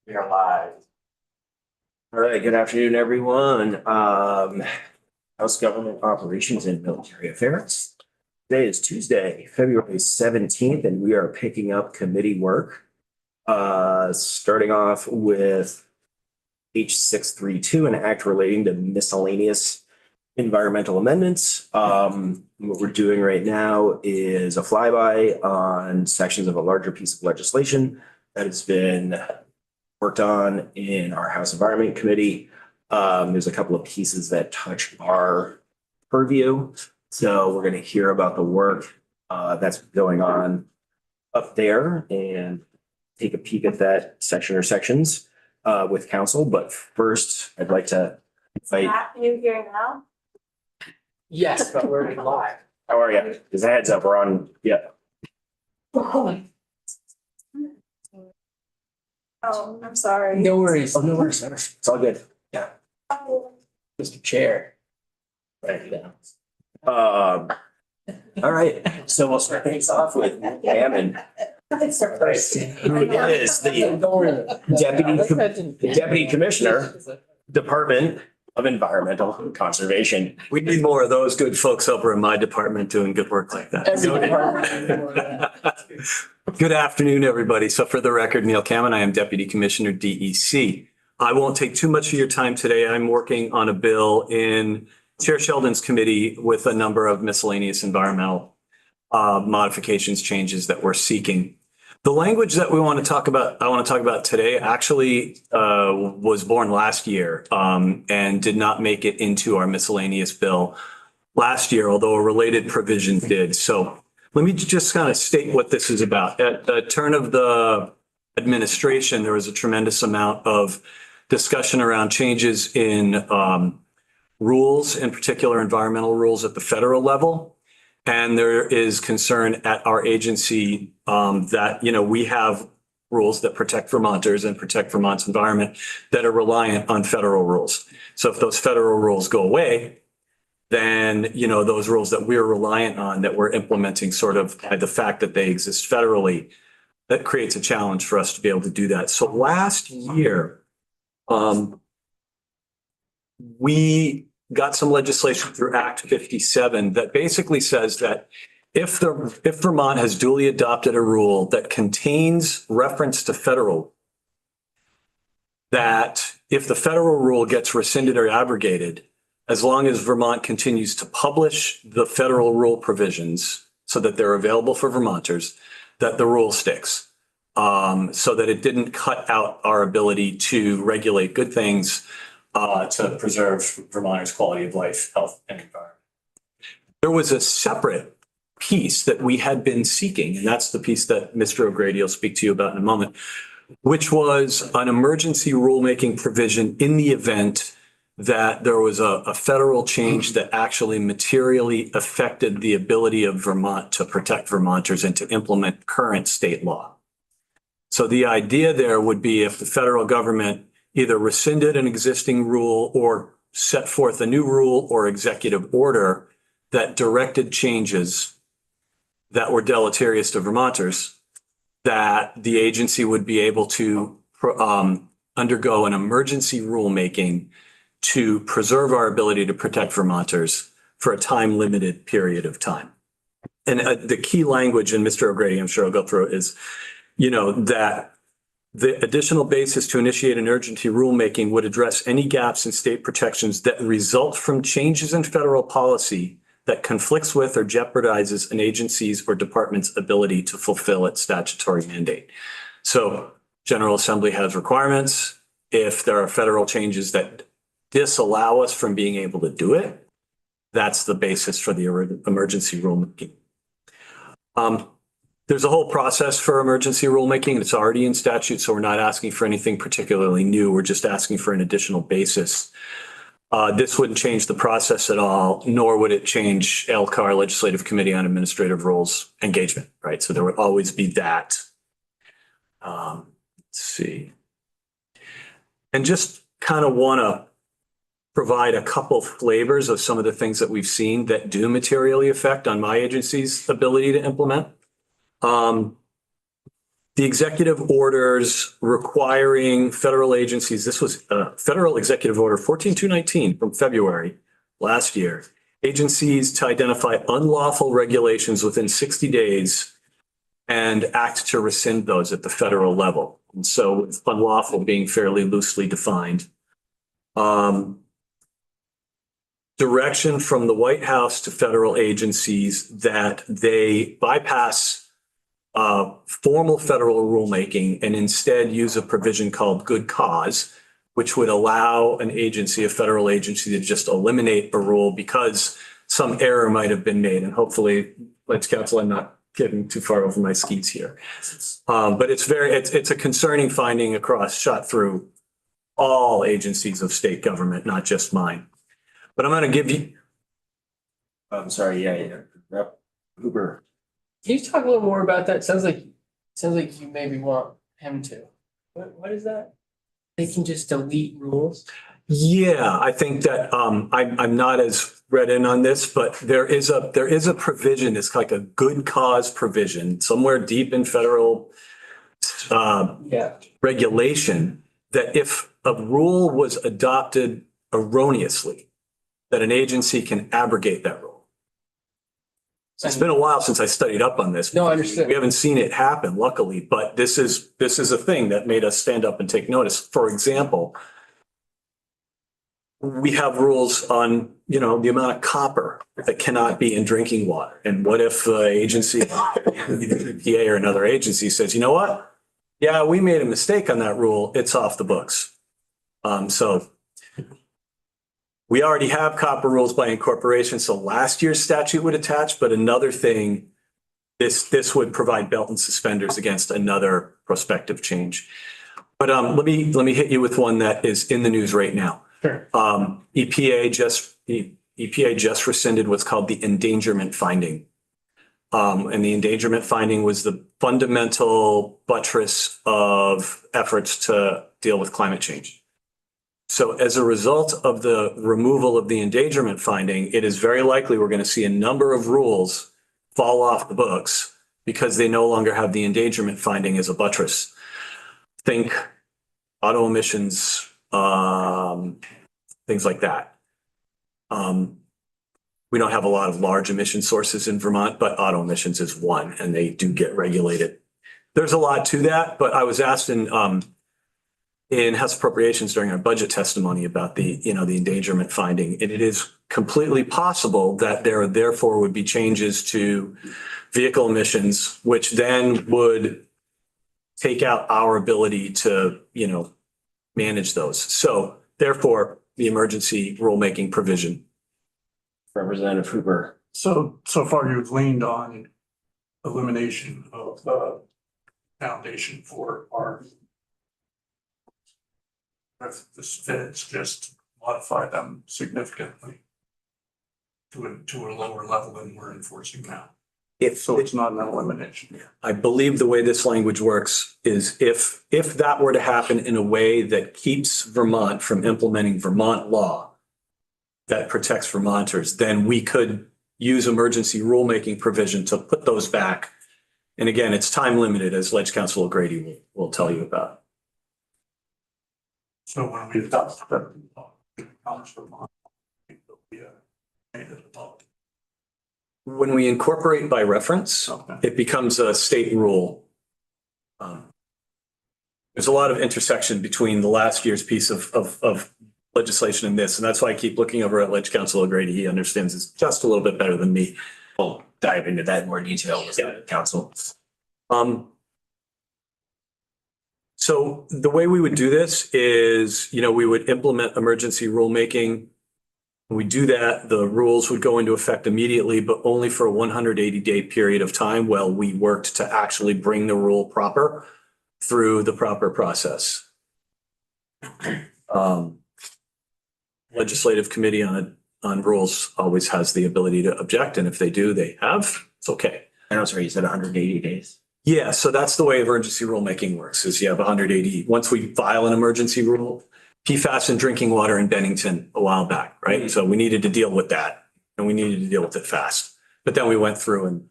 We are live. All right, good afternoon, everyone. House Government Operations and Military Affairs. Today is Tuesday, February 17th, and we are picking up committee work. Starting off with H632, an act relating to miscellaneous environmental amendments. What we're doing right now is a flyby on sections of a larger piece of legislation that has been worked on in our House Environment Committee. There's a couple of pieces that touch our purview. So we're going to hear about the work that's going on up there and take a peek at that section or sections with council. But first, I'd like to invite. Can you hear now? Yes, but we're live. How are you? Just a heads up, we're on. Yeah. Oh, I'm sorry. No worries. Oh, no worries. It's all good. Yeah. Oh, Mr. Chair. Right now. All right. So we'll start things off with Hammond, it's the first. who is the Deputy Commissioner, Department of Environmental Conservation. We need more of those good folks over in my department doing good work like that. Every department. Good afternoon, everybody. So for the record, Neil Kamen, I am Deputy Commissioner DEC. I won't take too much of your time today. I'm working on a bill in Chair Sheldon's committee with a number of miscellaneous environmental modifications, changes that we're seeking. The language that I want to talk about today actually was born last year and did not make it into our miscellaneous bill last year, although a related provision did. So let me just kind of state what this is about. At the turn of the administration, there was a tremendous amount of discussion around changes in rules, in particular environmental rules at the federal level. And there is concern at our agency that, we have rules that protect Vermonters and protect Vermont's environment that are reliant on federal rules. So if those federal rules go away, then, those rules that we're reliant on, that we're implementing sort of by the fact that they exist federally, that creates a challenge for us to be able to do that. So last year, we got some legislation through Act 57 that basically says that if Vermont has duly adopted a rule that contains reference to federal, that if the federal rule gets rescinded or abrogated, as long as Vermont continues to publish the federal rule provisions so that they're available for Vermonters, that the rule sticks. So that it didn't cut out our ability to regulate good things to preserve Vermonters' quality of life, health, and environment. There was a separate piece that we had been seeking, and that's the piece that Mr. O'Grady will speak to you about in a moment, which was an emergency rulemaking provision in the event that there was a federal change that actually materially affected the ability of Vermont to protect Vermonters and to implement current state law. So the idea there would be if the federal government either rescinded an existing rule or set forth a new rule or executive order that directed changes that were deleterious to Vermonters, that the agency would be able to undergo an emergency rulemaking to preserve our ability to protect Vermonters for a time-limited period of time. And the key language, and Mr. O'Grady, I'm sure I'll go through it, is, that the additional basis to initiate an emergency rulemaking would address any gaps in state protections that result from changes in federal policy that conflicts with or jeopardizes an agency's or department's ability to fulfill its statutory mandate. So General Assembly has requirements. If there are federal changes that disallow us from being able to do it, that's the basis for the emergency rulemaking. There's a whole process for emergency rulemaking. It's already in statute, so we're not asking for anything particularly new. We're just asking for an additional basis. This wouldn't change the process at all, nor would it change LCAR, Legislative Committee on Administrative Rules engagement, right? So there would always be that. Let's see. And just kind of want to provide a couple flavors of some of the things that we've seen that do materially affect on my agency's ability to implement. the executive orders requiring federal agencies, this was Federal Executive Order 14219 from February last year, agencies to identify unlawful regulations within 60 days and act to rescind those at the federal level. And so with unlawful being fairly loosely defined. Direction from the White House to federal agencies that they bypass formal federal rulemaking and instead use a provision called good cause, which would allow an agency, a federal agency, to just eliminate a rule because some error might have been made. And hopefully, Let's Counsel, I'm not getting too far over my skis here. But it's a concerning finding shot through all agencies of state government, not just mine. But I'm going to give you. I'm sorry, yeah. Rep. Hooper. Can you talk a little more about that? Sounds like you maybe want him to. What is that? They can just delete rules? Yeah, I think that I'm not as read in on this, but there is a provision. It's like a good cause provision somewhere deep in federal regulation that if a rule was adopted erroneously, that an agency can abrogate that rule. It's been a while since I studied up on this. No, I understand. We haven't seen it happen, luckily, but this is a thing that made us stand up and take notice. For example, we have rules on, the amount of copper that cannot be in drinking water. And what if the agency, either EPA or another agency says, you know what? Yeah, we made a mistake on that rule. It's off the books. So we already have copper rules by incorporation, so last year's statute would attach, but another thing, this would provide belt and suspenders against another prospective change. But let me hit you with one that is in the news right now. Sure. EPA just rescinded what's called the endangerment finding. And the endangerment finding was the fundamental buttress of efforts to deal with climate change. So as a result of the removal of the endangerment finding, it is very likely we're going to see a number of rules fall off the books because they no longer have the endangerment finding as a buttress. Think auto emissions, things like that. We don't have a lot of large emission sources in Vermont, but auto emissions is one, and they do get regulated. There's a lot to that, but I was asked in House Appropriations during our budget testimony about the endangerment finding. And it is completely possible that there therefore would be changes to vehicle emissions, which then would take out our ability to, manage those. So therefore, the emergency rulemaking provision. Representative Hooper. So far you've leaned on elimination of the foundation for our. If this fits, just modify them significantly to a lower level than we're enforcing now. So it's not an elimination. I believe the way this language works is if that were to happen in a way that keeps Vermont from implementing Vermont law that protects Vermonters, then we could use emergency rulemaking provision to put those back. And again, it's time limited, as Ledge Counsel O'Grady will tell you about. So when we adopt that law, it comes from Vermont, it'll be made it a law. When we incorporate by reference, Okay. it becomes a state rule. There's a lot of intersection between the last year's piece of legislation and this, and that's why I keep looking over at Ledge Counsel O'Grady. He understands this just a little bit better than me. We'll dive into that in more detail with the council. So the way we would do this is, we would implement emergency rulemaking. When we do that, the rules would go into effect immediately, but only for a 180-day period of time while we worked to actually bring the rule proper through the proper process. Legislative committee on rules always has the ability to object, and if they do, it's okay. I know, sorry, you said 180 days. Yeah, so that's the way emergency rulemaking works, is you have 180. Once we file an emergency rule, PFAS in drinking water in Bennington a while back, right? Mm-hmm. So we needed to deal with that, and we needed to deal with it fast. But then we went through and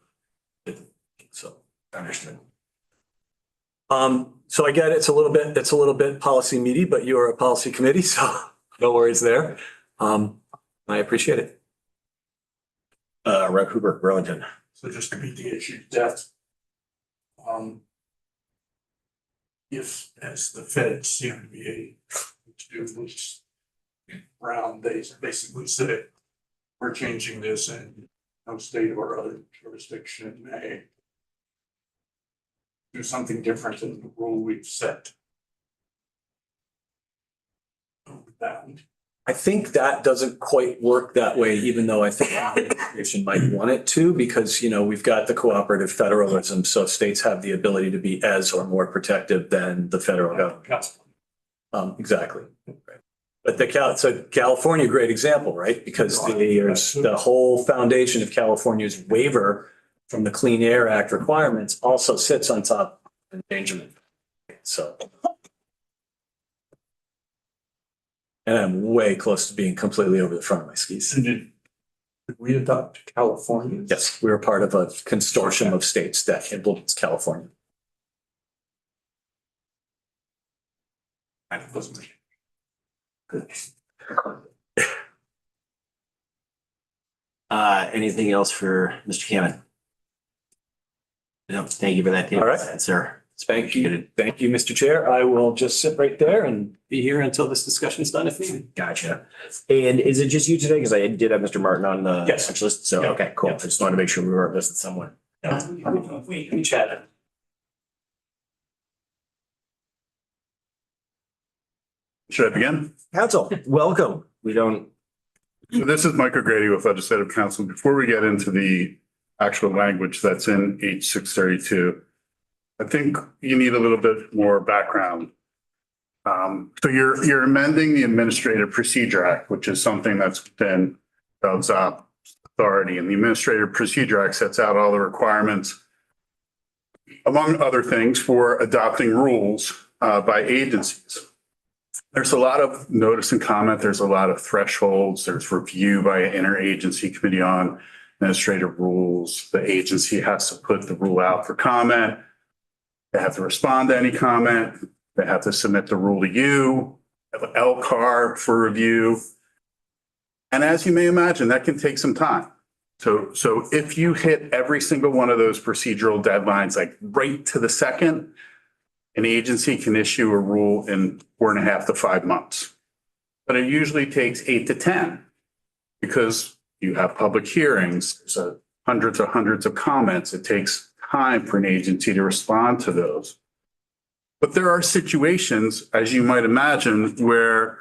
so. Understood. So I get it's a little bit policy meaty, but you're a policy committee, so no worries there. I appreciate it. Rep. Hooper, Burlington. So just to beat the issue to death. If, as the Fed seem to be to do this round, they basically said, we're changing this and no state or other jurisdiction may do something different than the rule we've set. I think that doesn't quite work that way, even though I think the administration might want it to, because, you know, we've got the cooperative federalism, so states have the ability to be as or more protective than the federal government. Exactly. But so California, great example, right? Because the whole foundation of California's waiver from the Clean Air Act requirements also sits on top of endangerment. So. And I'm way close to being completely over the front of my skis. And did we adopt California? Yes, we were part of a consortium of states that implements California. I wasn't. Anything else for Mr. Cameron? No, thank you for that. All right. Sir. Thank you. Thank you, Mr. Chair. I will just sit right there and be here until this discussion is done if needed. Gotcha. And is it just you today? Because I did have Mr. Martin on the Yes. watch list. So, Yeah. okay, cool. Yeah. I just wanted to make sure we weren't missing someone. We chatted. Should I begin? Council, welcome. So this is Mike O'Grady with Legislative Council. Before we get into the actual language that's in H 632, I think you need a little bit more background. So you're amending the Administrative Procedure Act, which is something that's within Gov's authority. And the Administrative Procedure Act sets out all the requirements, among other things, for adopting rules by agencies. There's a lot of notice and comment. There's a lot of thresholds. There's review by an interagency committee on administrative rules. The agency has to put the rule out for comment. They have to respond to any comment. They have to submit the rule to you, have an LCAR for review. And as you may imagine, that can take some time. So if you hit every single one of those procedural deadlines, like right to the second, an agency can issue a rule in 4.5 to 5 months. But it usually takes 8 to 10 because you have public hearings, there's hundreds of comments. It takes time for an agency to respond to those. But there are situations, as you might imagine, where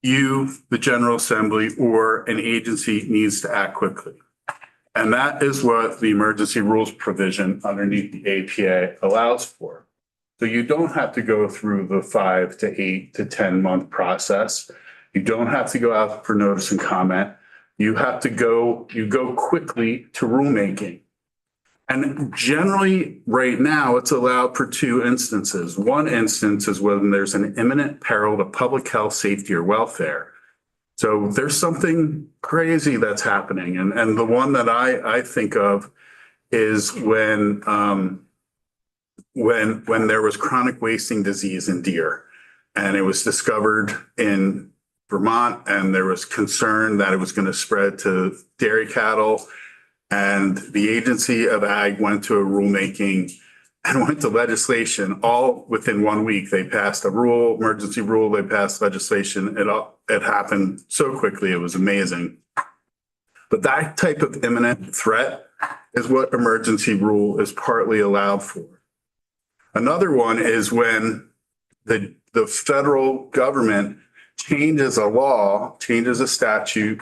you, the General Assembly, or an agency needs to act quickly. And that is what the emergency rules provision underneath the APA allows for. So you don't have to go through the 5 to 8 to 10 month process. You don't have to go out for notice and comment. You go quickly to rulemaking. And generally, right now, it's allowed for 2 instances. One instance is when there's an imminent peril to public health, safety, or welfare. So there's something crazy that's happening. And the one that I think of is when there was chronic wasting disease in deer. And it was discovered in Vermont, and there was concern that it was going to spread to dairy cattle. And the Agency of Ag went to a rulemaking and went to legislation all within 1 week. They passed a rule, emergency rule, they passed legislation. It happened so quickly, it was amazing. But that type of imminent threat is what emergency rule is partly allowed for. Another one is when the federal government changes a law, changes a statute,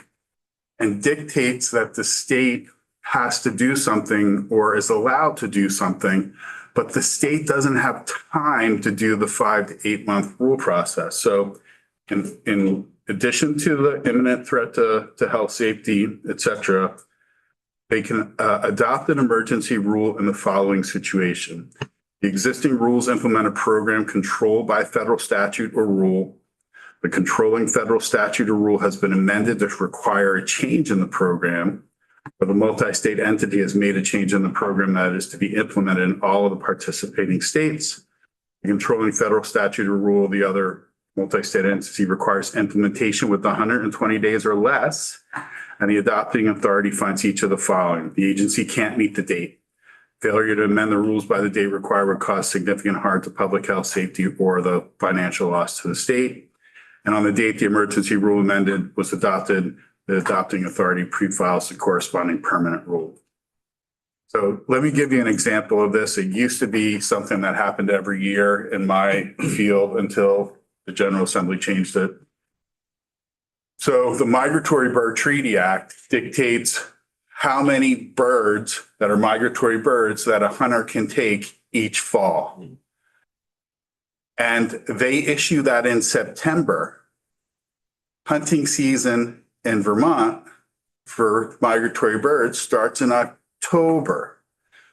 and dictates that the state has to do something or is allowed to do something, but the state doesn't have time to do the 5 to 8 month rule process. So in addition to the imminent threat to health, safety, et cetera, they can adopt an emergency rule in the following situation. The existing rules implement a program controlled by federal statute or rule. The controlling federal statute or rule has been amended to require a change in the program. But the multi-state entity has made a change in the program that is to be implemented in all of the participating states. The controlling federal statute or rule of the other multi-state entity requires implementation within 120 days or less, and the adopting authority finds each of the following. The agency can't meet the date. Failure to amend the rules by the date required would cause significant harm to public health, safety, or the financial loss to the state. And on the date the emergency rule amended was adopted, the adopting authority pre-files the corresponding permanent rule. So let me give you an example of this. It used to be something that happened every year in my field until the General Assembly changed it. So the Migratory Bird Treaty Act dictates how many birds that are migratory birds that a hunter can take each fall. And they issue that in September. Hunting season in Vermont for migratory birds starts in October.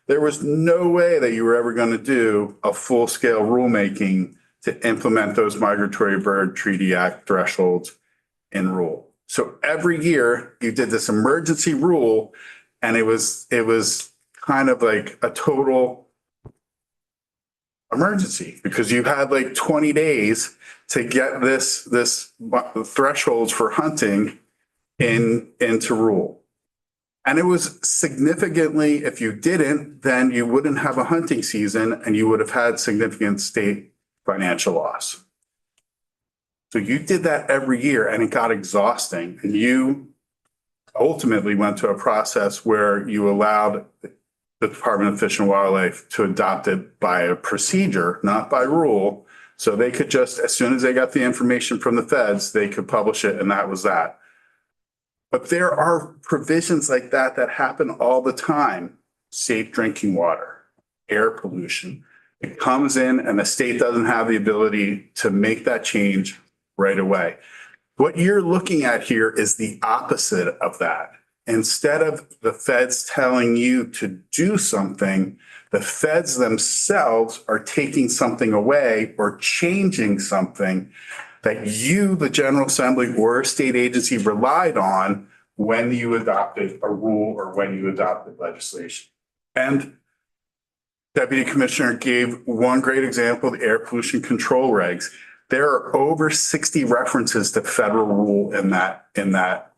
There was no way that you were ever going to do a full-scale rulemaking to implement those Migratory Bird Treaty Act thresholds in rule. So every year you did this emergency rule, and it was kind of like a total emergency because you had like 20 days to get this thresholds for hunting into rule. And it was significantly, if you didn't, then you wouldn't have a hunting season and you would have had significant state financial loss. So you did that every year and it got exhausting. And you ultimately went to a process where you allowed the Department of Fish and Wildlife to adopt it by a procedure, not by rule. So they could just, as soon as they got the information from the feds, they could publish it, and that was that. But there are provisions like that that happen all the time. Safe drinking water, air pollution. It comes in and the state doesn't have the ability to make that change right away. What you're looking at here is the opposite of that. Instead of the feds telling you to do something, the feds themselves are taking something away or changing something that you, the General Assembly or a state agency, relied on when you adopted a rule or when you adopted legislation. And Deputy Commissioner gave one great example, the air pollution control regs. There are over 60 references to federal rule in that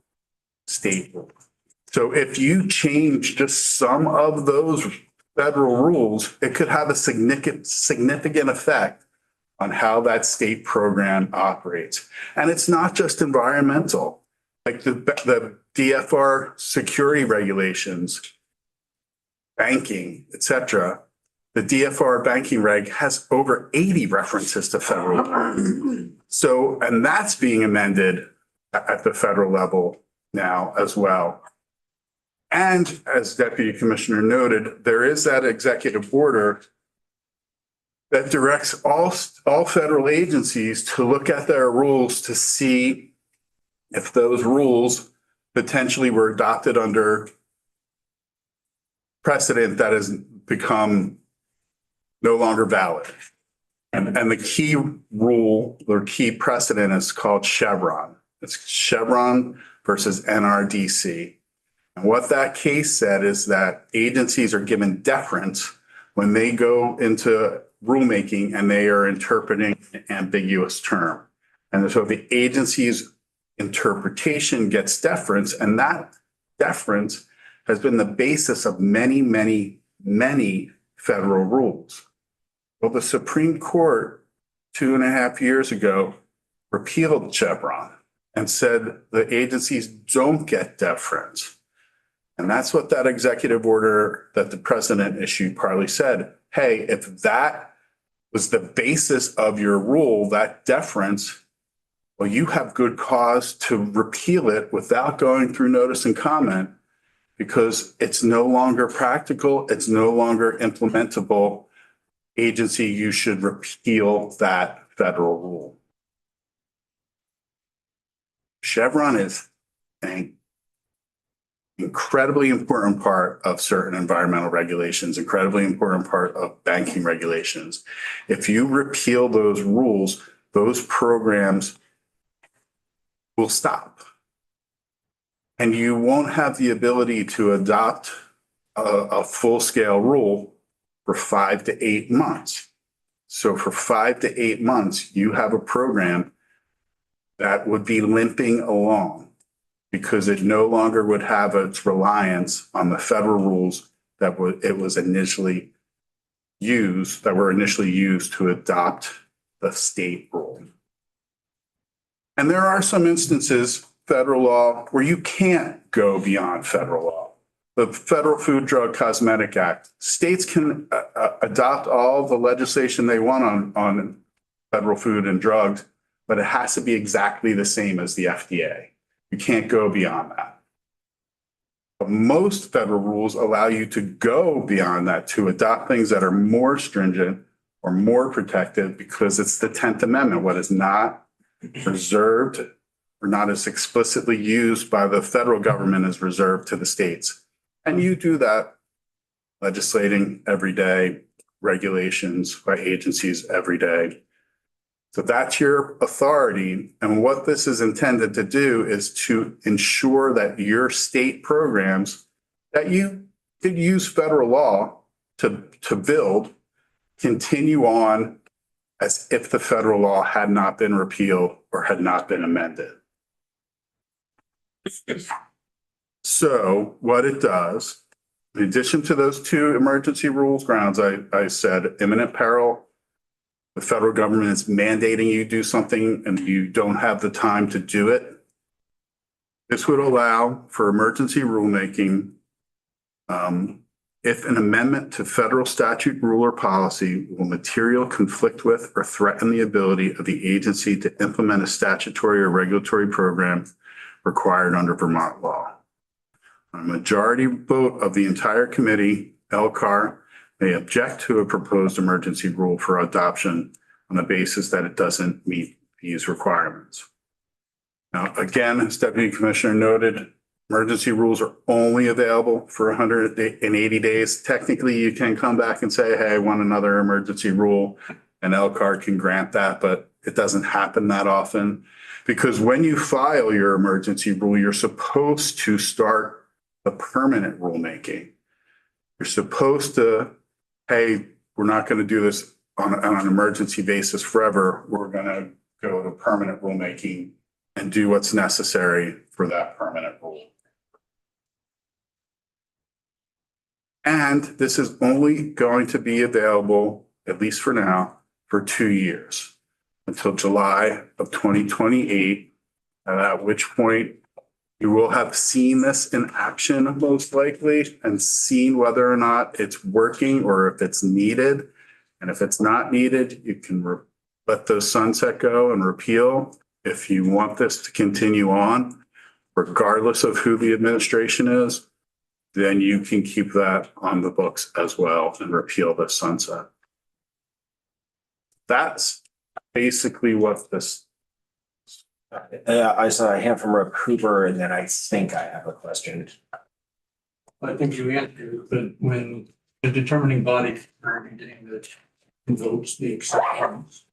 state rule. So if you change just some of those federal rules, it could have a significant effect on how that state program operates. And it's not just environmental, like the DFR security regulations, banking, et cetera. The DFR banking reg has over 80 references to federal law. So, and that's being amended at the federal level now as well. And as Deputy Commissioner noted, there is that executive order that directs all federal agencies to look at their rules to see if those rules potentially were adopted under precedent that has become no longer valid. And the key rule or key precedent is called Chevron. It's Chevron versus NRDC. And what that case said is that agencies are given deference when they go into rulemaking and they are interpreting an ambiguous term. And so the agency's interpretation gets deference, and that deference has been the basis of many, many, many federal rules. Well, the Supreme Court 2.5 years ago repealed Chevron and said the agencies don't get deference. And that's what that executive order that the president issued partly said. Hey, if that was the basis of your rule, that deference, well, you have good cause to repeal it without going through notice and comment because it's no longer practical. It's no longer implementable. Agency, you should repeal that federal rule. Chevron is an incredibly important part of certain environmental regulations, incredibly important part of banking regulations. If you repeal those rules, those programs will stop. And you won't have the ability to adopt a full-scale rule for 5 to 8 months. So for 5 to 8 months, you have a program that would be limping along because it no longer would have its reliance on the federal rules that it was initially used, that were initially used to adopt the state rule. And there are some instances, federal law, where you can't go beyond federal law. The Federal Food, Drug, Cosmetic Act, states can adopt all the legislation they want on federal food and drugs, but it has to be exactly the same as the FDA. You can't go beyond that. But most federal rules allow you to go beyond that, to adopt things that are more stringent or more protective, because it's the 10th Amendment. What is not reserved or not as explicitly used by the federal government is reserved to the states. And you do that legislating every day, regulations by agencies every day. So that's your authority. And what this is intended to do is to ensure that your state programs that you could use federal law to build continue on as if the federal law had not been repealed or had not been amended. So what it does, in addition to those two emergency rules grounds, I said imminent peril, the federal government is mandating you do something and you don't have the time to do it. This would allow for emergency rulemaking if an amendment to federal statute, rule, or policy will materially conflict with or threaten the ability of the agency to implement a statutory or regulatory program required under Vermont law. A majority vote of the entire committee, LCAR, may object to a proposed emergency rule for adoption on the basis that it doesn't meet these requirements. Now, again, as Deputy Commissioner noted, emergency rules are only available for 180 days. Technically, you can come back and say, hey, I want another emergency rule, and LCAR can grant that, but it doesn't happen that often. Because when you file your emergency rule, you're supposed to start the permanent rulemaking. You're supposed to, hey, we're not going to do this on an emergency basis forever. We're going to go to permanent rulemaking and do what's necessary for that permanent rule. And this is only going to be available, at least for now, for 2 years, until July of 2028, at which point you will have seen this in action most likely and seen whether or not it's working or if it's needed. And if it's not needed, you can let those sunset go and repeal. If you want this to continue on, regardless of who the administration is, then you can keep that on the books as well and repeal the sunset. That's basically what this. I saw a hand from Rep. Cooper, and then I think I have a question. I think you answered, but when the determining body for anything that invokes the exceptions.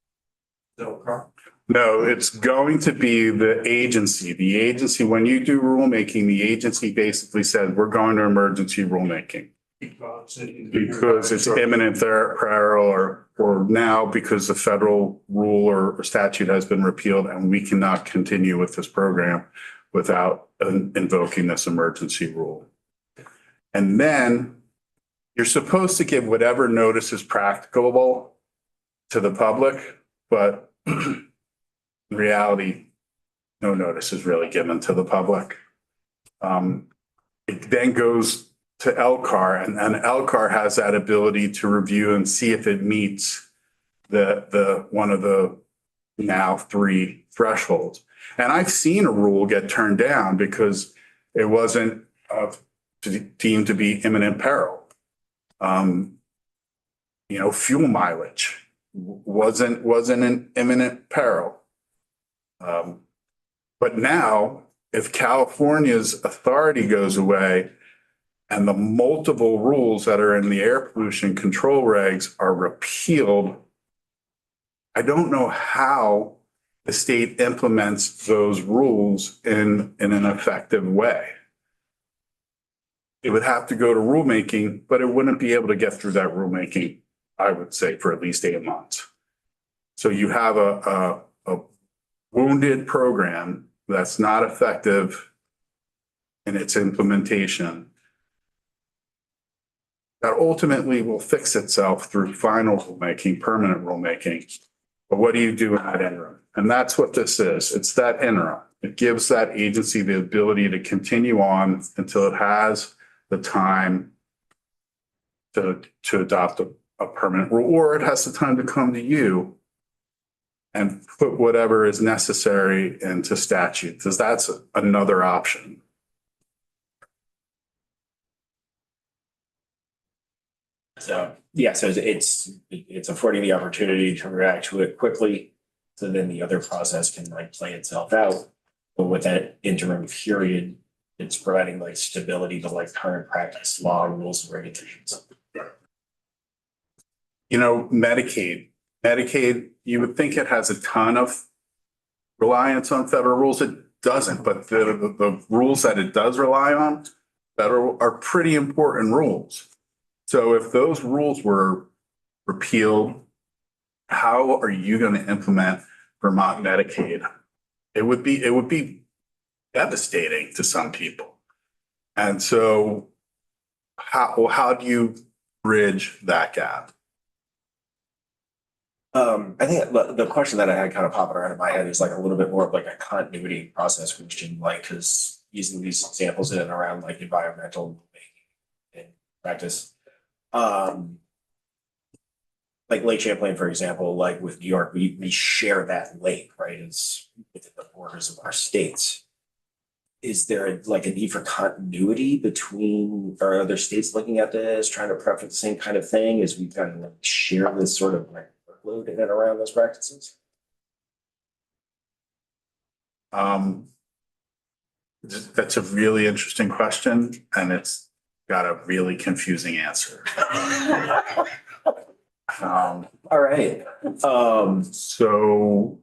No, it's going to be the agency. The agency, when you do rulemaking, the agency basically said, we're going to emergency rulemaking. Because it's imminent peril or now because the federal rule or statute has been repealed and we cannot continue with this program without invoking this emergency rule. And then you're supposed to give whatever notice is practicable to the public, but in reality, no notice is really given to the public. It then goes to LCAR, and LCAR has that ability to review and see if it meets the one of the now 3 thresholds. And I've seen a rule get turned down because it wasn't deemed to be imminent peril. Fuel mileage wasn't an imminent peril. But now, if California's authority goes away and the multiple rules that are in the air pollution control regs are repealed, I don't know how the state implements those rules in an effective way. It would have to go to rulemaking, but it wouldn't be able to get through that rulemaking, I would say, for at least 8 months. So you have a wounded program that's not effective in its implementation that ultimately will fix itself through final rulemaking, permanent rulemaking. But what do you do in that interim? And that's what this is. It's that interim. It gives that agency the ability to continue on until it has the time to adopt a permanent rule, or it has the time to come to you and put whatever is necessary into statute, because that's another option. So, yeah, so it's affording the opportunity to react to it quickly. So then the other process can like play itself out. But with that interim period, it's providing like stability to like current practice, law, rules, and regulations. You know, Medicaid, you would think it has a ton of reliance on federal rules. It doesn't, but the rules that it does rely on federal are pretty important rules. So if those rules were repealed, how are you going to implement Vermont Medicaid? It would be devastating to some people. And so how do you bridge that gap? I think the question that I had kind of popping around in my head is like a little bit more of like a continuity process question, like, because using these examples in and around like environmental and practice. Like Lake Champlain, for example, like with New York, we share that lake, right? It's within the borders of our states. Is there like a need for continuity between our other states looking at this, trying to prep for the same kind of thing as we kind of like share this sort of like workload in and around those practices? That's a really interesting question, and it's got a really confusing answer. All right. So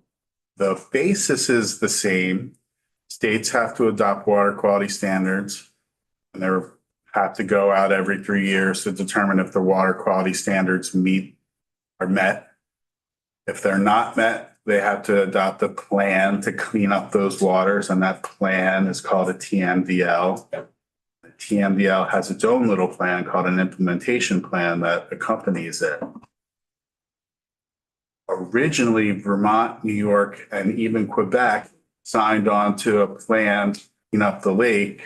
the basis is the same. States have to adopt water quality standards, and they have to go out every 3 years to determine if the water quality standards are met. If they're not met, they have to adopt a plan to clean up those waters, and that plan is called a TMDL. The TMDL has its own little plan called an implementation plan that accompanies it. Originally, Vermont, New York, and even Quebec signed on to a plan to clean up the lake,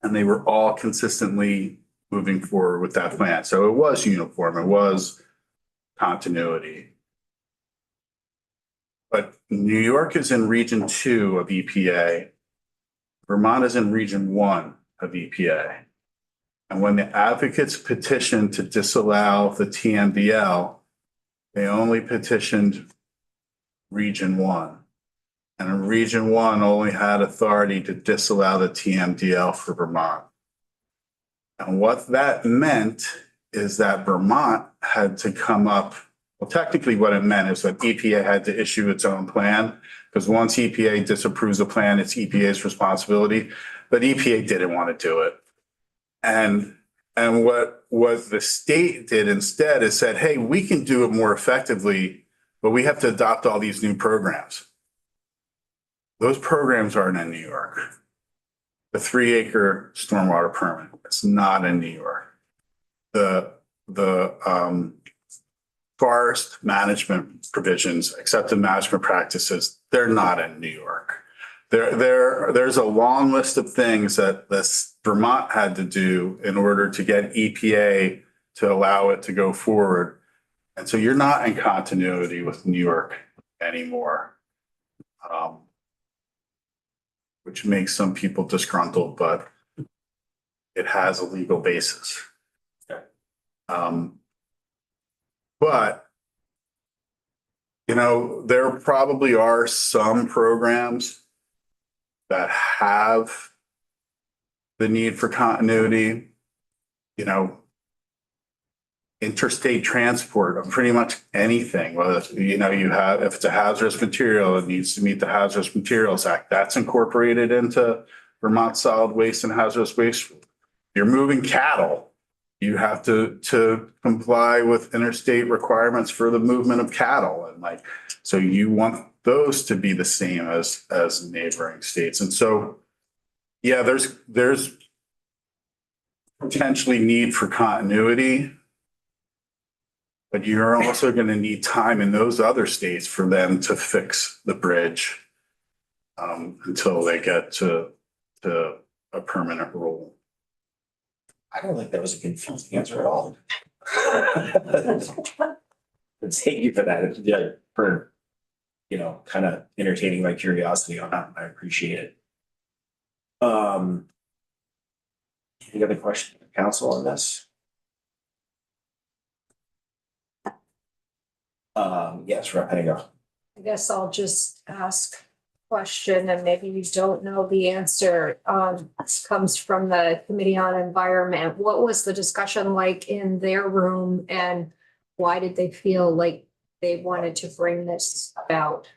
and they were all consistently moving forward with that plan. So it was uniform, it was continuity. But New York is in Region 2 of EPA. Vermont is in Region 1 of EPA. And when the advocates petitioned to disallow the TMDL, they only petitioned Region 1. And Region 1 only had authority to disallow the TMDL for Vermont. And what that meant is that Vermont had to come up, well, technically what it meant is that EPA had to issue its own plan, because once EPA disapproves a plan, it's EPA's responsibility. But EPA didn't want to do it. And what the state did instead is said, hey, we can do it more effectively, but we have to adopt all these new programs. Those programs aren't in New York. The 3-acre stormwater permit, it's not in New York. The forest management provisions, accepted management practices, they're not in New York. There's a long list of things that this Vermont had to do in order to get EPA to allow it to go forward. And so you're not in continuity with New York anymore, which makes some people disgruntled, but it has a legal basis. But, you know, there probably are some programs that have the need for continuity. You know, interstate transport of pretty much anything, whether, you have, if it's a hazardous material, it needs to meet the Hazardous Materials Act. That's incorporated into Vermont Solid Waste and Hazardous Waste. You're moving cattle. You have to comply with interstate requirements for the movement of cattle. And like, so you want those to be the same as neighboring states. And so, yeah, there's potentially need for continuity, but you're also going to need time in those other states for them to fix the bridge until they get to a permanent rule. I don't think that was a confusing answer at all. Thank you for that, yeah, for, kind of entertaining my curiosity on that. I appreciate it. Any other questions, council, on this? Yes, Rep. Hago. I guess I'll just ask a question and maybe you don't know the answer. This comes from the Committee on Environment. What was the discussion like in their room and why did they feel like they wanted to bring this about?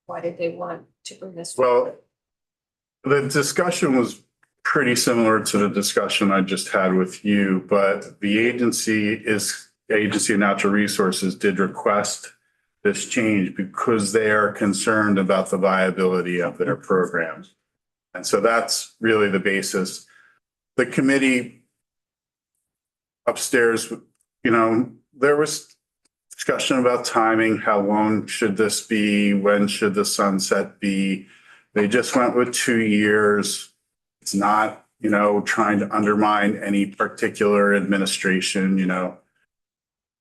Why did they want to bring this? Well, the discussion was pretty similar to the discussion I just had with you, but the Agency of Natural Resources did request this change because they are concerned about the viability of their programs. And so that's really the basis. The committee upstairs, there was discussion about timing. How long should this be? When should the sunset be? They just went with 2 years. It's not, trying to undermine any particular administration,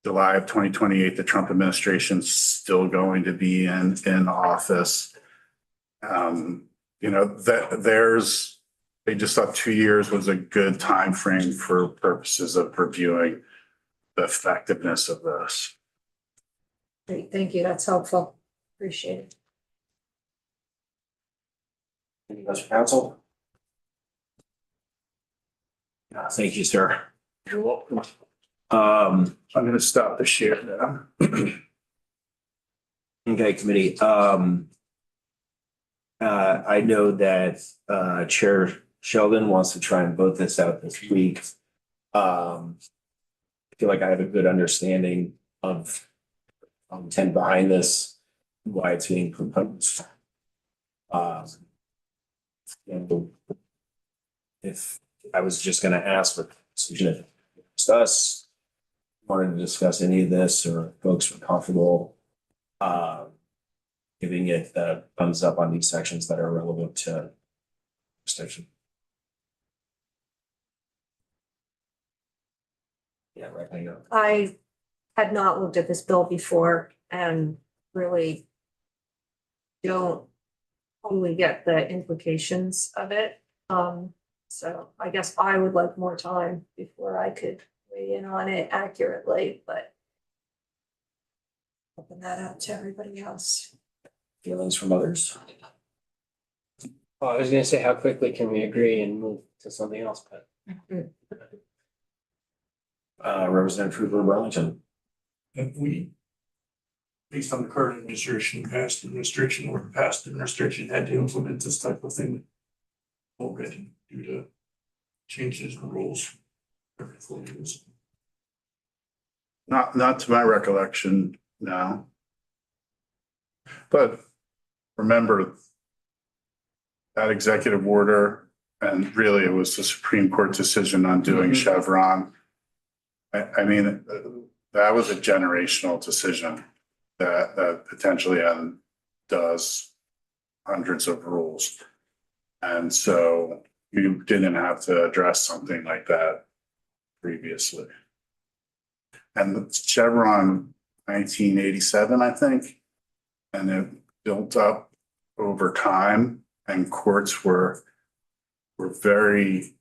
July of 2028, the Trump administration's still going to be in office. They just thought 2 years was a good time frame for purposes of reviewing the effectiveness of this. Great, thank you. That's helpful. Appreciate it. Any other council? Thank you, sir. You're welcome. Um, I'm going to stop the share now. okay, committee. I know that Chair Sheldon wants to try and vote this out this week. I feel like I have a good understanding of intent behind this, why it's being proposed. And if I was just going to ask for decision if us wanted to discuss any of this, or folks were comfortable giving it the thumbs up on these sections that are relevant to extension. Yeah, right. I know. I had not looked at this bill before and really don't totally get the implications of it. So I guess I would like more time before I could weigh in on it accurately, but open that up to everybody else. Feelings from others? Well, I was gonna say, how quickly can we agree and move to something else, but Representative Trooper Wellington. If we, based on the current administration, past administration, or past administration had to implement this type of thing already due to changes in rules every 4 years. Not to my recollection, no. But remember that executive order, and really it was the Supreme Court decision on doing Chevron. I mean, that was a generational decision that potentially does hundreds of rules. And so you didn't have to address something like that previously. And Chevron 1987, I think, and it built up over time, and courts were very,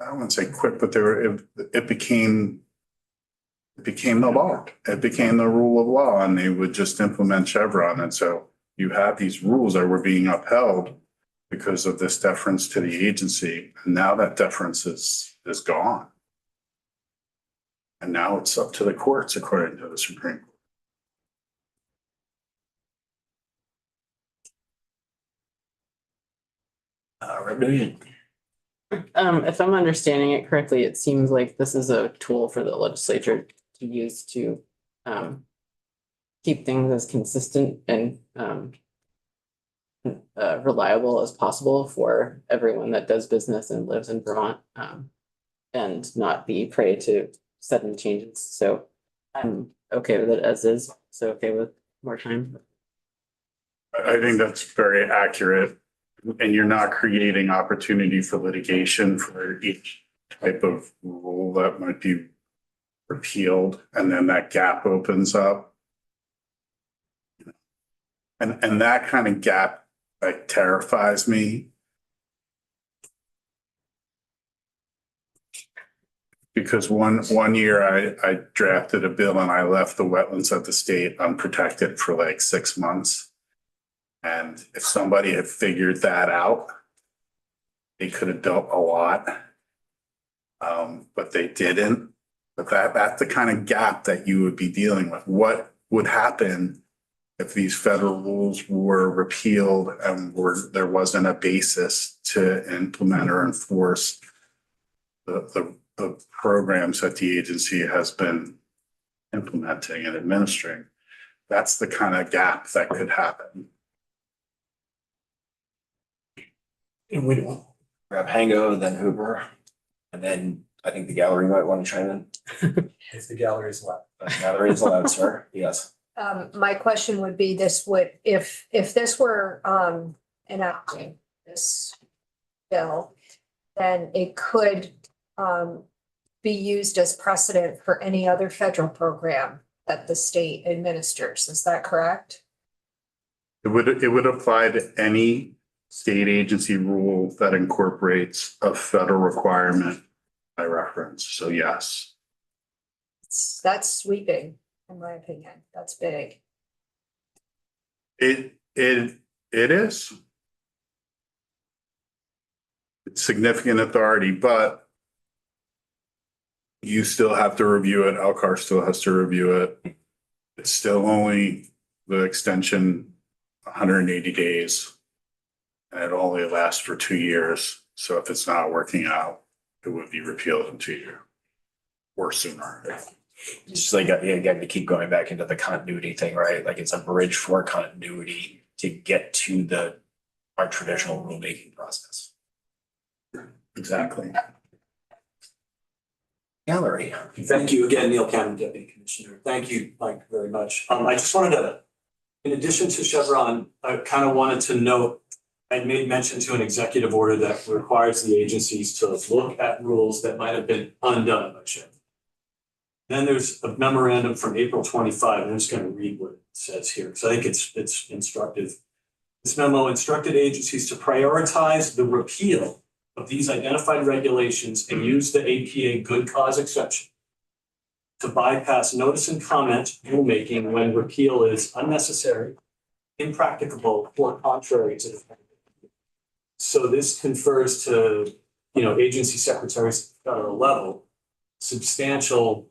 I don't want to say quick, but it became the law. It became the rule of law, and they would just implement Chevron. And so you have these rules that were being upheld because of this deference to the agency, and now that deference is gone. And now it's up to the courts, according to the Supreme Court. Rep. Nugent. If I'm understanding it correctly, it seems like this is a tool for the legislature to use to keep things as consistent and reliable as possible for everyone that does business and lives in Vermont, and not be prey to sudden changes. So I'm okay with it as is. So okay with more time. I think that's very accurate. And you're not creating opportunity for litigation for each type of rule that might be repealed, and then that gap opens up. And that kind of gap like terrifies me. Because one year I drafted a bill and I left the wetlands of the state unprotected for like 6 months. And if somebody had figured that out, they could have done a lot. But they didn't. But that's the kind of gap that you would be dealing with. What would happen if these federal rules were repealed and there wasn't a basis to implement or enforce the programs that the agency has been implementing and administering? That's the kind of gap that could happen. And we don't, Rep. Hango, then Hoover, and then I think the gallery might want to chime in. If the gallery is allowed. Gallery is allowed, sir. Yes. My question would be, this would, if this were enacting this bill, then it could be used as precedent for any other federal program that the state administers. Is that correct? It would apply to any state agency rule that incorporates a federal requirement by reference. So yes. That's sweeping, in my opinion. That's big. It is. It's significant authority, but you still have to review it. Elcar still has to review it. It's still only the extension 180 days. And it only lasts for 2 years. So if it's not working out, it would be repealed in 2 years or sooner. It's just like, you got to keep going back into the continuity thing, right? Like it's a bridge for continuity to get to our traditional rulemaking process. Exactly. Gallery. Thank you again, Neil Cannon, Deputy Commissioner. Thank you, Mike, very much. I just wanted to, in addition to Chevron, I kind of wanted to note, I made mention to an executive order that requires the agencies to look at rules that might have been undone by Chevron. Then there's a memorandum from April 25, and I'm just going to read what it says here, because I think it's instructive. This memo instructed agencies to prioritize the repeal of these identified regulations and use the APA good cause exception to bypass notice and comment rulemaking when repeal is unnecessary, impracticable, or contrary to the. So this confers to, agency secretaries at the federal level substantial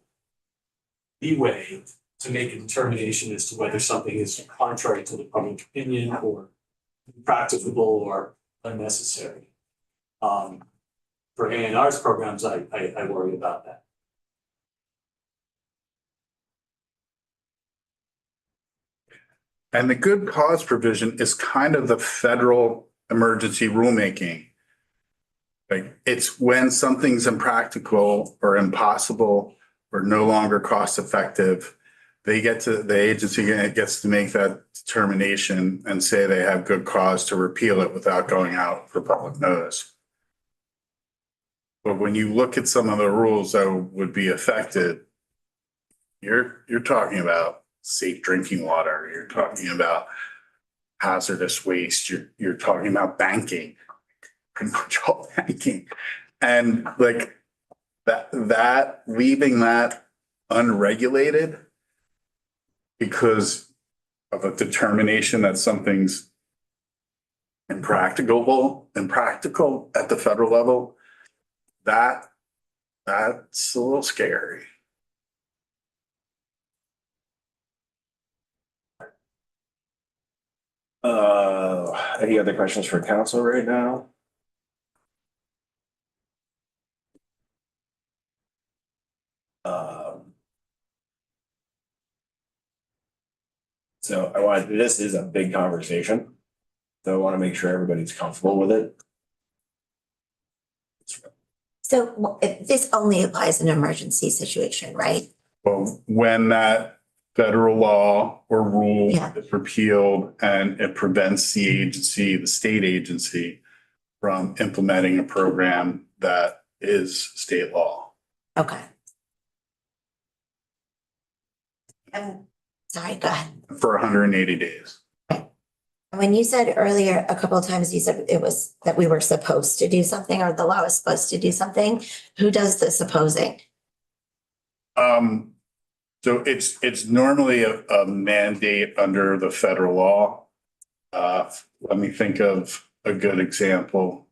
leeway to make a determination as to whether something is contrary to the public opinion or impracticable or unnecessary. For ANR's programs, I worry about that. And the good cause provision is kind of the federal emergency rulemaking. Like it's when something's impractical or impossible or no longer cost effective, the agency gets to make that determination and say they have good cause to repeal it without going out for public notice. But when you look at some of the rules that would be affected, you're talking about safe drinking water, you're talking about hazardous waste, you're talking about banking, pretty much all banking. And like that leaving that unregulated because of a determination that something's impractical at the federal level, that's a little scary. Any other questions for council right now? Um, So this is a big conversation. So I want to make sure everybody's comfortable with it. So this only applies in an emergency situation, right? Well, when that federal law or rule Yeah. is repealed and it prevents the agency, the state agency, from implementing a program that is state law. Okay. Sorry, go ahead. For 180 days. When you said earlier, a couple of times you said it was that we were supposed to do something or the law was supposed to do something. Who does the supposing? So it's normally a mandate under the federal law. Let me think of a good example.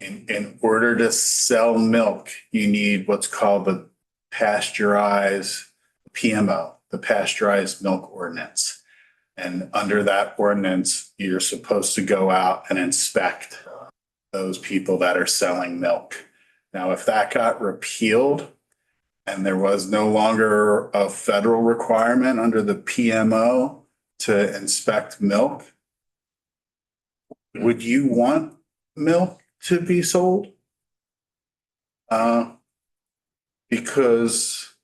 In order to sell milk, you need what's called the pasteurized PMO, the pasteurized milk ordinance. And under that ordinance, you're supposed to go out and inspect those people that are selling milk. Now, if that got repealed and there was no longer a federal requirement under the PMO to inspect milk, would you want milk to be sold? Because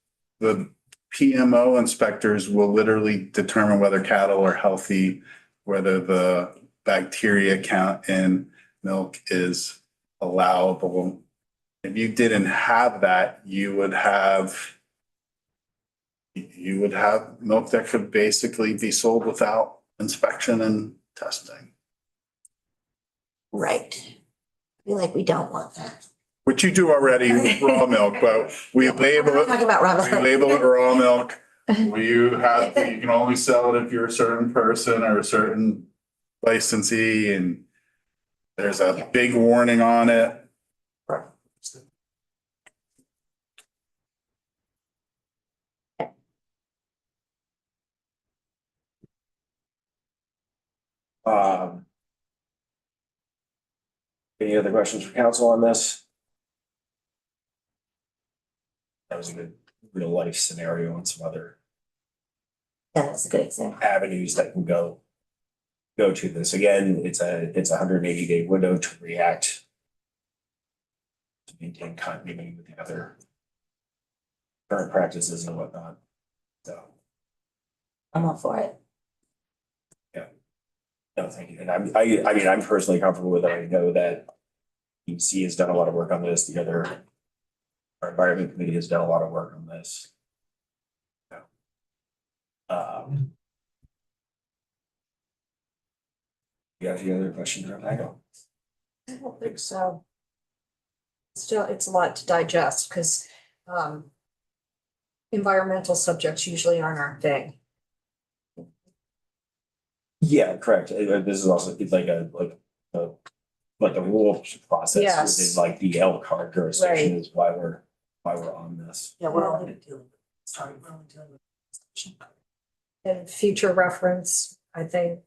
the PMO inspectors will literally determine whether cattle are healthy, whether the bacteria count in milk is allowable. If you didn't have that, you would have milk that could basically be sold without inspection and testing. Right. I feel like we don't want that. Which you do already with raw milk, but we label I'm it. talking about raw We milk. label it raw milk. You can only sell it if you're a certain person or a certain licensee, and there's a big warning on it. Um, Any other questions for council on this? That was a good real life scenario and some other Yeah, that's a good example. avenues that can go to this. Again, it's a 180-day window to react, to maintain continuity with the other current practices and whatnot. So, I'm all for it. no, thank you. And I mean, I'm personally comfortable with it. I know that EC has done a lot of work on this. The other, our environment committee has done a lot of work on this. You got any other questions on that? I don't think so. Still, it's a lot to digest because environmental subjects usually aren't our thing. Yeah, correct. This is also it's like a rule process Yes. within like the Elkhart jurisdiction is why we're on this. Yeah, we're only doing, sorry, we're only doing. And future reference, I think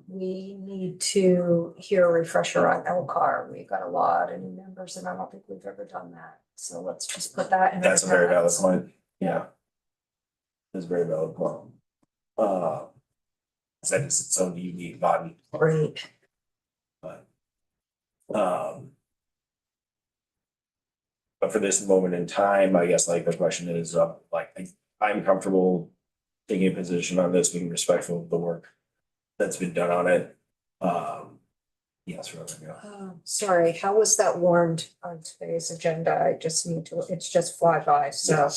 we need to hear a refresher on LCAR. We've got a lot of new members and I don't think we've ever done that. So let's just put that in. our That's a very valid notes. point. Yeah. That's a very valid point. That is its own unique body, Great. but for this moment in time, I guess like the question is, I'm comfortable taking a position on this, being respectful of the work that's been done on it. Yes, Rosa, go. Sorry, how was that warned on today's agenda? I just need to, it's just fly by, so.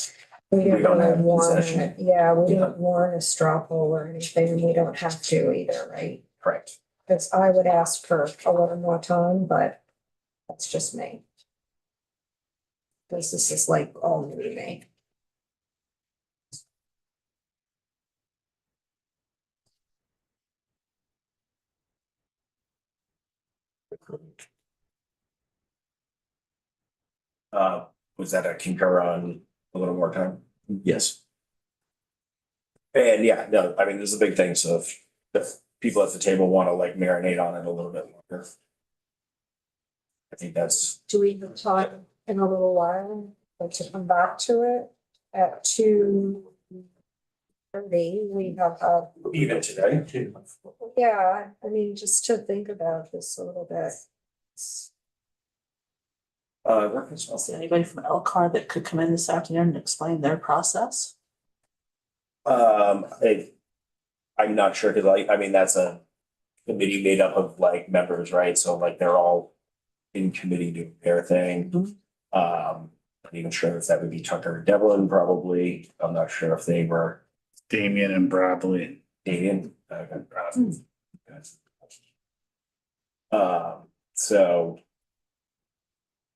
We We didn't don't really have warn possession. it. Yeah, we didn't warn a straw poll or anything, and we don't have to either, right? Correct. Because I would ask for a little more time, but that's just me. Because this is like all new to me. Was that a concur on a little more time? Yes. And yeah, no, I mean, this is a big thing, so if people at the table want to like marinate on it a little bit longer. I think that's, Do we have time in a little while like, to come back to it at 2:30? We have even today. yeah, I mean, just to think about this a little bit. Reference Is there anybody from Elcar that could come in this afternoon and explain their process? I'm not sure, cause I mean, that's a committee made up of like members, right? So like they're all in committee doing their thing. Not even sure if that would be Tucker and Devlin, probably. I'm not sure if they were Damien and Bradley. Damien. So.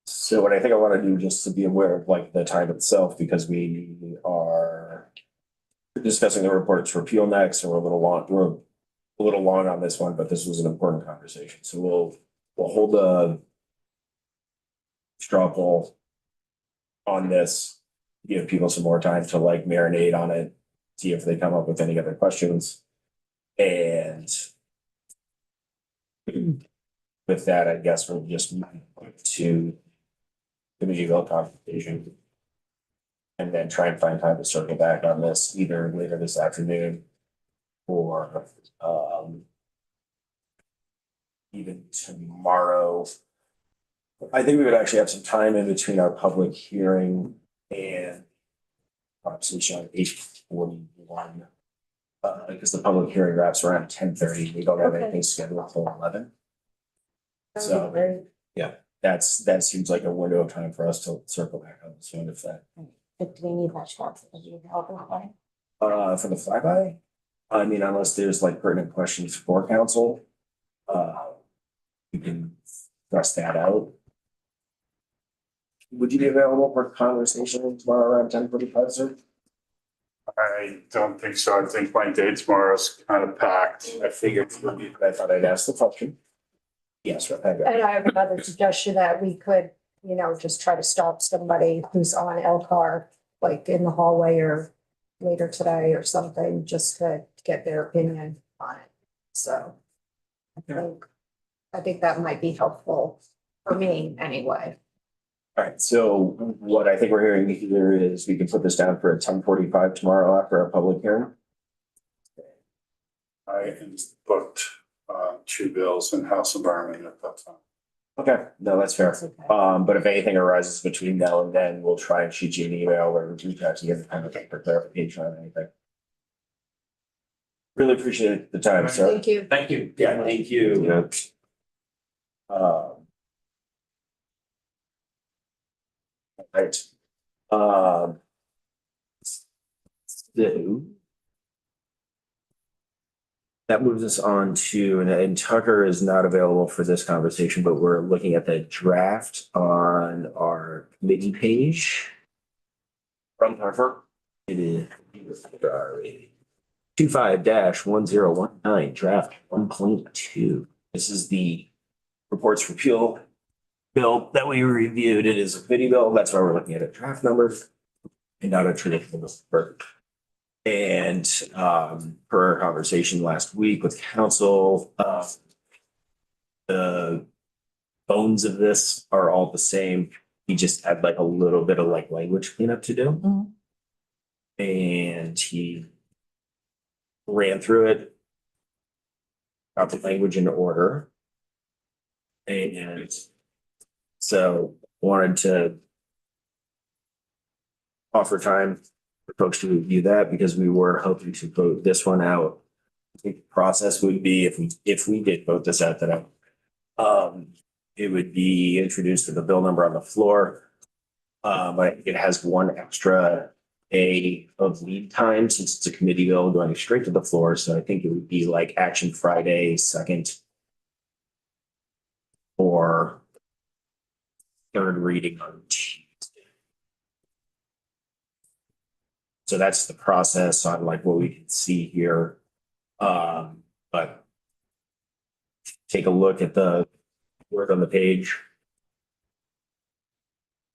So what I think I want to do, just to be aware of like the time itself, because we are discussing the reports repeal next, and we're a little long on this one, but this was an important conversation. So we'll hold a straw poll on this, give people some more time to like marinate on it, see if they come up with any other questions. And with that, I guess we'll just move to committee bill conversation. And then try and find time to circle back on this either later this afternoon or even tomorrow. I think we would actually have some time in between our public hearing and conversation on 8:41. Because the public hearing wraps around 10:30. We don't have Okay. anything scheduled till 11. That would So- be great. That seems like a window of time for us to circle back on this one if that. But do we need that shot for the help line? For the flyby, I mean, unless there's like pertinent questions for council, we can thrust that out. Would you be available for conversation tomorrow around 10:45, sir? I don't think so. I think my day tomorrow's kind of packed. I figured, but I thought I'd ask the question. Yes, Rebecca. And I have another suggestion that we could, just try to stop somebody who's on Elcar, like in the hallway or later today or something, just to get their opinion on it. So I think that might be helpful for me anyway. All right, so what I think we're hearing here is we can put this down for a 10:45 tomorrow after our public hearing. I booked two bills in House Environment at that time. Okay, no, that's fair. That's okay. But if anything arises between now and then, we'll try and shoot you an email or reach out to you and kind of for clarification on anything. Really appreciate the time, sir. Thank you. Thank you. Yeah, thank you. Right. So. That moves us on to, and Tucker is not available for this conversation, but we're looking at the draft on our committee page. From Tucker. It is 25-1019, draft 1.2. This is the reports repeal bill that we reviewed. It is a committee bill. That's why we're looking at a draft number and not a traditional number. And per our conversation last week with council, the bones of this are all the same. He just had like a little bit of like language cleanup to do. And he ran through it, got the language in order. And so wanted to offer time for folks to review that because we were hoping to vote this one out. I think the process would be if we did vote this out today, it would be introduced to the bill number on the floor. But it has one extra day of lead time since it's a committee bill going straight to the floor. So I think it would be like Action Friday 2nd or third reading on Tuesday. So that's the process on like what we can see here. But take a look at the word on the page.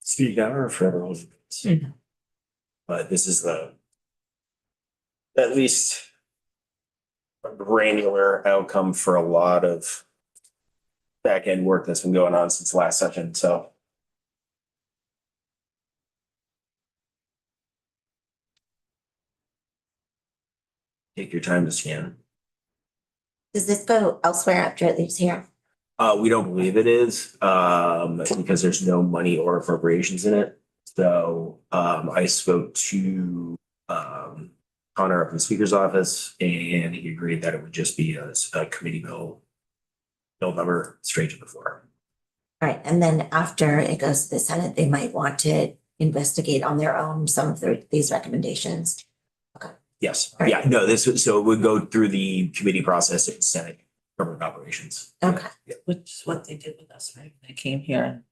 Speak now or forever. But this is the at least a granular outcome for a lot of back end work that's been going on since last session, so. Take your time to scan. Does this go elsewhere after it leaves here? We don't believe it is, because there's no money or appropriations in it. So, I spoke to, Connor up in the speaker's office and he agreed that it would just be a committee bill number straight to the floor. All right, and then after it goes to the Senate, they might want to investigate on their own some of these recommendations. Yes, All right. yeah, no, so it would go through the committee process in Senate Government Operations. Okay, Which is what they did with us, right? They came here.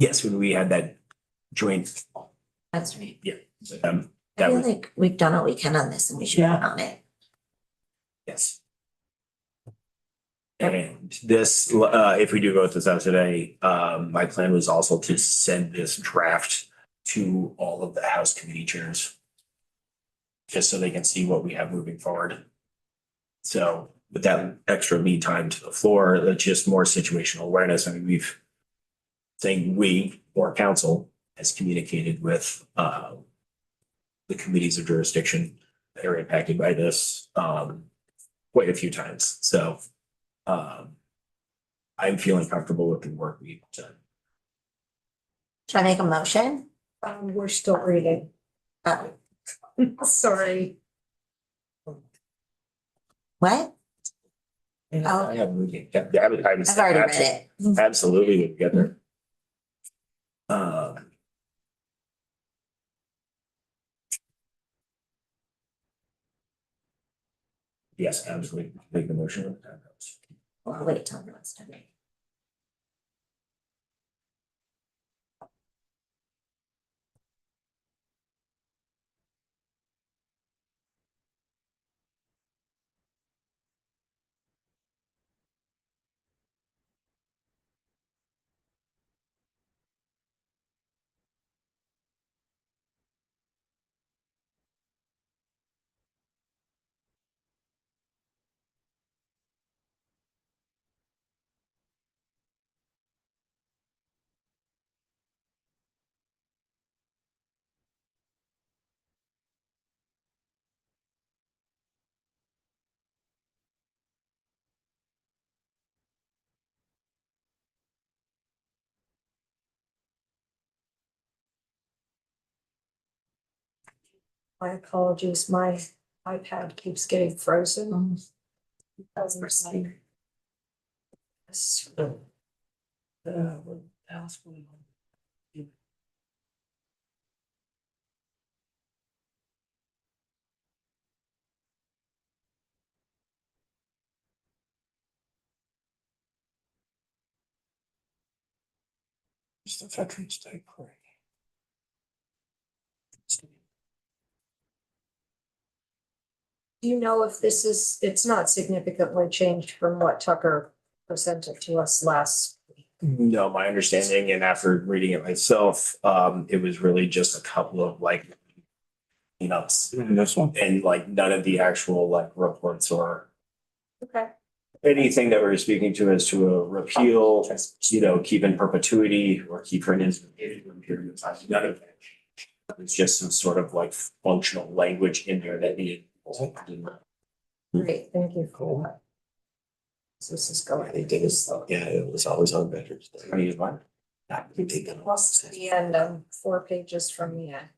Yes, when we had that joint, that's right. with I that feel was, like we've done what we can on this and we should Yeah. vote on it. yes. And this, if we do vote this out today, my plan was also to send this draft to all of the House committee chairs. Just so they can see what we have moving forward. So with that extra lead time to the floor, that's just more situational awareness. I mean, we or council has communicated with the committees of jurisdiction that are impacted by this quite a few times. So I'm feeling comfortable with the work we've done. Should I make a motion? We're still reading. Oh, Sorry. what? I Oh, have, I've already read it. Absolutely, we'll get there. Yes, absolutely, make the motion. Well, I'll wait till everyone's done. My apologies, my iPad keeps getting frozen. What else going on? It's the Veterans Day parade. Do you know if it's not significantly changed from what Tucker presented to us last week? No, my understanding, and after reading it myself, it was really just a couple of like cleanups. This one? And like none of the actual like reports or Okay. anything that we're speaking to as to a repeal, keep in perpetuity or keep for an indefinite period of time. None of that. It's just some sort of like functional language in there that needed. Great, thank you for that. So this is going. It was always on Veterans Day. I mean, what? Plus to the end, 4 pages from the end.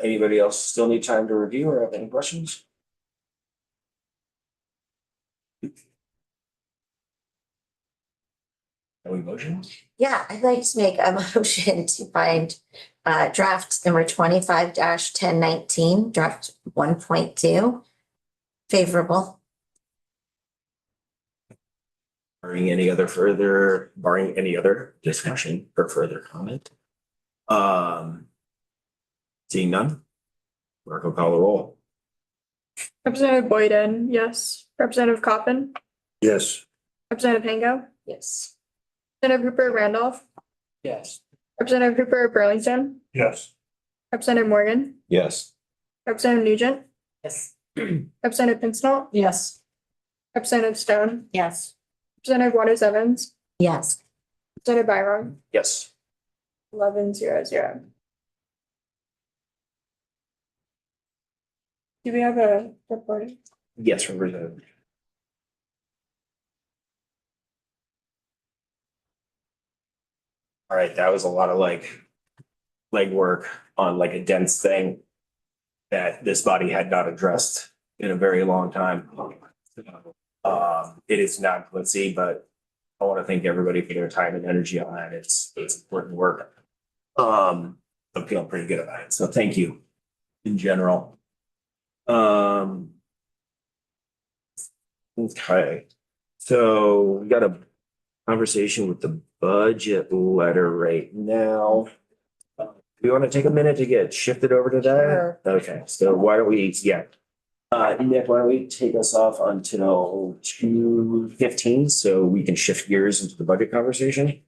Anybody else still need time to review or have any questions? Any motions? Yeah, I'd like to make a motion to find draft number 25-1019, draft 1.2. favorable. Barring any other discussion or further comment. Seeing none. Clerk will call the roll. Representative Boyden, yes. Representative Coppin, Yes. Representative Hango, Yes. Representative Hooper Randolph, Yes. Representative Hooper Burlington, Yes. Representative Morgan, Yes. Representative Nugent, Yes. Representative Pincinel, Yes. Representative Stone, Yes. Representative Waters Evans, Yes. Representative Byron, Yes. 11-0-0. Do we have a recording? Yes, Representative. All right, that was a lot of legwork on like a dense thing that this body had not addressed in a very long time. It is not glitzy, but I want to thank everybody for their time and energy on that. It's important work. I'm feeling pretty good about it. So thank you in general. Okay, so we got a conversation with the budget letter right now. Do you want to take a minute to get shifted over to that? Sure. Okay, so why don't we, Nick, why don't we take us off until 2:15 so we can shift gears into the budget conversation?